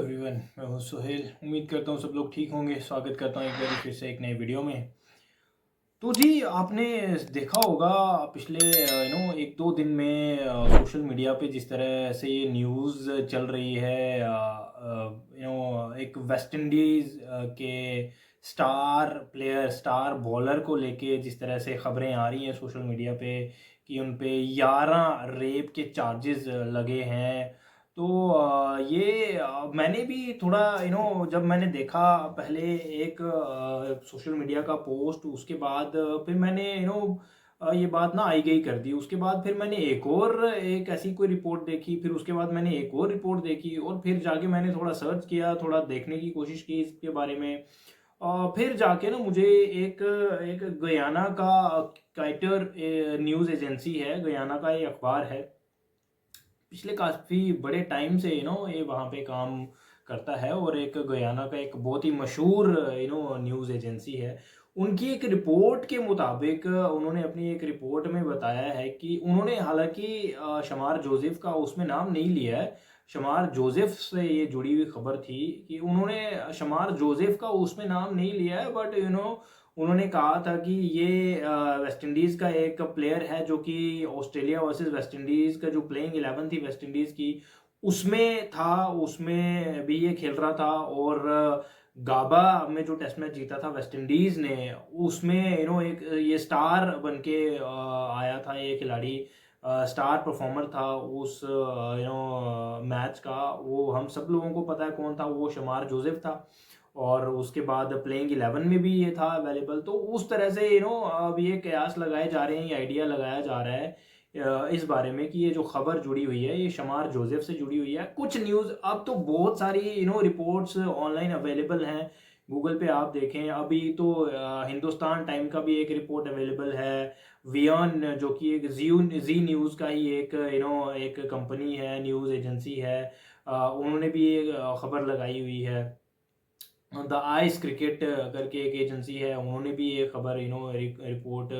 Everyone, मैं हूं सुहेल। उम्मीद करता हूं सब लोग ठीक होंगे। स्वागत करता हूं एक बार फिर से एक नए वीडियो में। तो जी, आपने देखा होगा पिछले एक दो दिन में सोशल मीडिया पे जिस तरह से ये न्यूज़ चल रही है। एक वेस्ट इंडीज़ के स्टार प्लेयर, स्टार बॉलर को लेके जिस तरह से खबरें आ रही हैं सोशल मीडिया पे कि उन पे 11 रेप के चार्जेस लगे हैं। तो मैंने भी थोड़ा जब मैंने देखा पहले एक सोशल मीडिया का पोस्ट, उसके बाद फिर मैंने ये बात ना आई गई कर दी। उसके बाद फिर मैंने एक ऐसी कोई रिपोर्ट देखी, फिर उसके बाद मैंने एक और रिपोर्ट देखी और फिर जाके मैंने थोड़ा सर्च किया, थोड़ा देखने की कोशिश की इसके बारे में। फिर जाके ना मुझे एक एक गयाना का काइटर न्यूज़ एजेंसी है, गयाना का ये अखबार है। पिछले काफ़ी बड़े टाइम से ये वहाँ पे काम करता है और एक गयाना का एक बहुत ही मशहूर न्यूज़ एजेंसी है। उनकी एक रिपोर्ट के मुताबिक उन्होंने अपनी एक रिपोर्ट में बताया है कि उन्होंने हालांकि शमार जोसेफ का उसमें नाम नहीं लिया है। शमार जोसेफ से ये जुड़ी हुई खबर थी कि उन्होंने शमार जोसेफ का उसमें नाम नहीं लिया है, बट उन्होंने कहा था कि ये वेस्ट इंडीज़ का एक प्लेयर है जो कि ऑस्ट्रेलिया वर्सेस वेस्ट इंडीज़ का जो प्लेइंग 11 थी वेस्ट इंडीज़ की, उसमें था, उसमें भी ये खेल रहा था। और गाबा में जो टेस्ट मैच जीता था वेस्ट इंडीज़ ने, उसमें एक ये स्टार बन के आया था ये खिलाड़ी। स्टार परफॉर्मर था उस मैच का। वो हम सब लोगों को पता है कौन था, वो शमार जोसेफ था। और उसके बाद प्लेइंग 11 में भी ये था अवेलेबल। तो उस तरह से अब ये कयास लगाए जा रहे हैं, ये आइडिया लगाया जा रहा है इस बारे में कि ये जो खबर जुड़ी हुई है ये शमार जोसेफ से जुड़ी हुई है। कुछ न्यूज़ अब तो बहुत सारी रिपोर्ट्स ऑनलाइन अवेलेबल हैं, गूगल पे आप देखें। अभी तो हिंदुस्तान टाइम का भी एक रिपोर्ट अवेलेबल है। वियन जो कि एक जी न्यूज़ का ही एक एक कंपनी है, न्यूज़ एजेंसी है। उन्होंने भी ये खबर लगाई हुई है। द आइस क्रिकेट करके एक एजेंसी है, उन्होंने भी ये खबर रिपोर्ट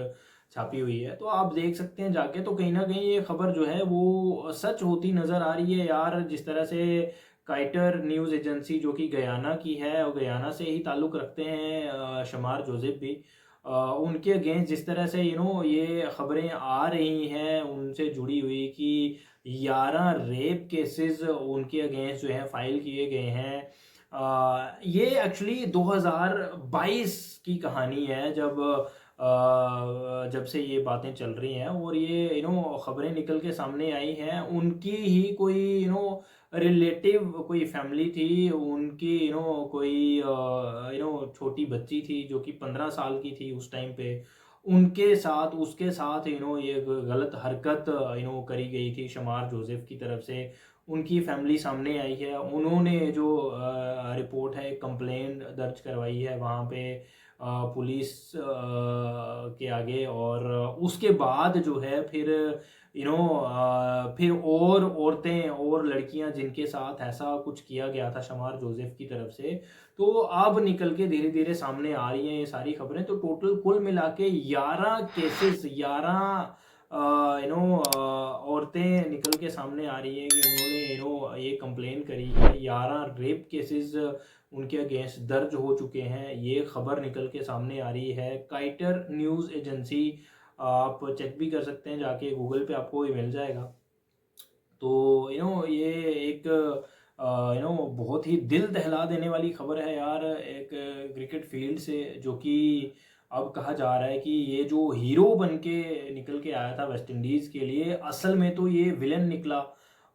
छापी हुई है। तो आप देख सकते हैं जाके, तो कहीं ना कहीं ये खबर जो है वो सच होती नज़र आ रही है यार। जिस तरह से काइटर न्यूज़ एजेंसी जो कि गयाना की है और गयाना से ही ताल्लुक़ रखते हैं शमार जोसेफ भी, उनके अगेंस्ट जिस तरह से ये खबरें आ रही हैं उनसे जुड़ी हुई कि 11 रेप केसेस उनके अगेंस्ट जो है फाइल किए गए हैं। ये एक्चुअली 2022 की कहानी है, जब से ये बातें चल रही हैं और ये खबरें निकल के सामने आई हैं। उनकी ही कोई रिलेटिव कोई फैमिली थी, उनकी कोई छोटी बच्ची थी जो कि 15 साल की थी उस टाइम पे। उनके साथ उसके साथ ये गलत हरकत करी गई थी शमार जोसेफ की तरफ से। उनकी फैमिली सामने आई है, उन्होंने जो रिपोर्ट है, कंप्लेंट दर्ज करवाई है वहाँ पे पुलिस के आगे। और उसके बाद जो है फिर फिर और औरतें और लड़कियां जिनके साथ ऐसा कुछ किया गया था शमार जोसेफ की तरफ से, तो अब निकल के धीरे धीरे सामने आ रही हैं ये सारी खबरें। तो टोटल कुल मिला के 11 केसेस, 11 औरतें निकल के सामने आ रही हैं कि उन्होंने ये कंप्लेन करी है। 11 रेप केसेस उनके अगेंस्ट दर्ज हो चुके हैं। ये खबर निकल के सामने आ रही है। काइटर न्यूज़ एजेंसी, आप चेक भी कर सकते हैं जाके, गूगल पे आपको ये मिल जाएगा। तो ये एक बहुत ही दिल दहला देने वाली खबर है यार, एक क्रिकेट फील्ड से, जो कि अब कहा जा रहा है कि ये जो हीरो बन के निकल के आया था वेस्ट इंडीज़ के लिए, असल में तो ये विलन निकला।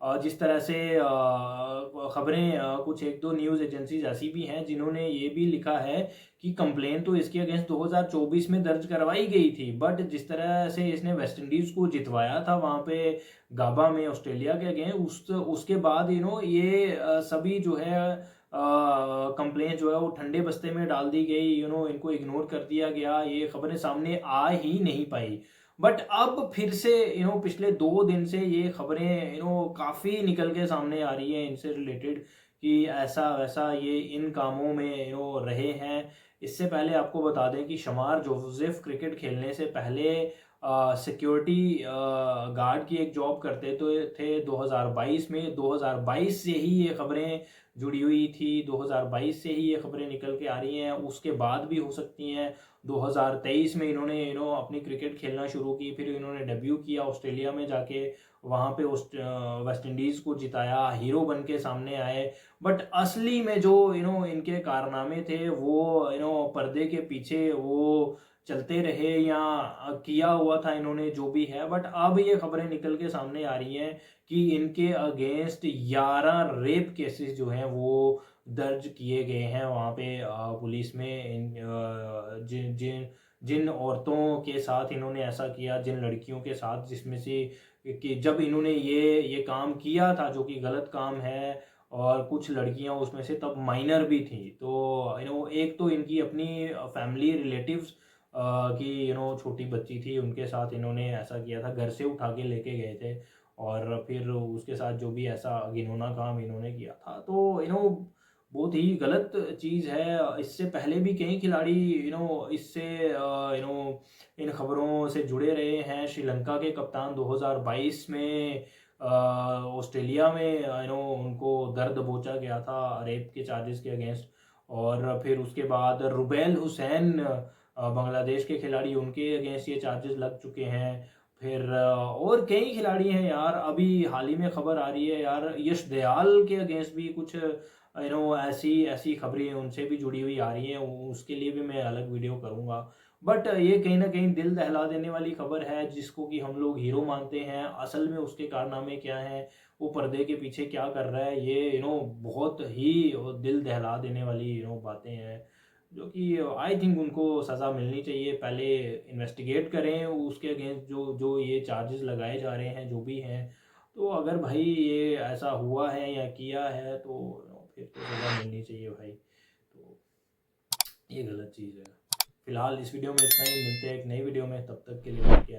जिस तरह से खबरें, कुछ एक दो न्यूज़ एजेंसीज ऐसी भी हैं जिन्होंने ये भी लिखा है कि कंप्लेन तो इसके अगेंस्ट 2024 में दर्ज करवाई गई थी, बट जिस तरह से इसने वेस्ट इंडीज़ को जितवाया था वहाँ पे गाबा में ऑस्ट्रेलिया के अगेंस्ट, उसके बाद ये सभी जो है कंप्लेन जो है वो ठंडे बस्ते में डाल दी गई। इनको इग्नोर कर दिया गया, ये खबरें सामने आ ही नहीं पाई। बट अब फिर से पिछले 2 दिन से ये खबरें काफ़ी निकल के सामने आ रही हैं इनसे रिलेटेड कि ऐसा वैसा ये इन कामों में रहे हैं। इससे पहले आपको बता दें कि शमार जोसेफ क्रिकेट खेलने से पहले सिक्योरिटी गार्ड की एक जॉब करते तो थे 2022 में। 2022 से ही ये खबरें जुड़ी हुई थी। 2022 से ही ये खबरें निकल के आ रही हैं, उसके बाद भी हो सकती हैं। 2023 में इन्होंने अपनी क्रिकेट खेलना शुरू की, फिर इन्होंने डेब्यू किया ऑस्ट्रेलिया में जाके, वहाँ पे वेस्ट इंडीज़ को जिताया, हीरो बन के सामने आए। बट असली में जो इनके कारनामे थे वो पर्दे के पीछे वो चलते रहे, या किया हुआ था इन्होंने जो भी है। बट अब ये खबरें निकल के सामने आ रही हैं कि इनके अगेंस्ट 11 रेप केसेस जो हैं वो दर्ज किए गए हैं वहाँ पे पुलिस में। जिन जिन जिन औरतों के साथ इन्होंने ऐसा किया, जिन लड़कियों के साथ, जिसमें से कि जब इन्होंने ये काम किया था जो कि गलत काम है, और कुछ लड़कियां उसमें से तब माइनर भी थी। तो एक तो इनकी अपनी फैमिली रिलेटिव्स की छोटी बच्ची थी, उनके साथ इन्होंने ऐसा किया था, घर से उठा के लेके गए थे, और फिर उसके साथ जो भी ऐसा घिनौना काम इन्होंने किया था। तो बहुत ही गलत चीज़ है। इससे पहले भी कई खिलाड़ी इससे इन खबरों से जुड़े रहे हैं। श्रीलंका के कप्तान 2022 में ऑस्ट्रेलिया में उनको दर्द पहुंचा गया था रेप के चार्जेस के अगेंस्ट। और फिर उसके बाद रुबेल हुसैन बांग्लादेश के खिलाड़ी, उनके अगेंस्ट ये चार्जेस लग चुके हैं। फिर और कई खिलाड़ी हैं यार। अभी हाल ही में खबर आ रही है यार, यश दयाल के अगेंस्ट भी कुछ ऐसी ऐसी खबरें उनसे भी जुड़ी हुई आ रही हैं। उसके लिए भी मैं अलग वीडियो करूंगा। बट ये कहीं ना कहीं दिल दहला देने वाली खबर है, जिसको कि हम लोग हीरो मानते हैं, असल में उसके कारनामे क्या हैं, वो पर्दे के पीछे क्या कर रहा है, ये बहुत ही दिल दहला देने वाली बातें हैं, जो कि आई थिंक उनको सज़ा मिलनी चाहिए। पहले इन्वेस्टिगेट करें उसके अगेंस्ट जो जो ये चार्जेस लगाए जा रहे हैं, जो भी हैं। तो अगर भाई ये ऐसा हुआ है या किया है तो फिर तो सज़ा मिलनी चाहिए भाई। तो ये गलत चीज़ है। फिलहाल इस वीडियो में इतना ही, मिलते हैं एक नई वीडियो में, तब तक के लिए क्या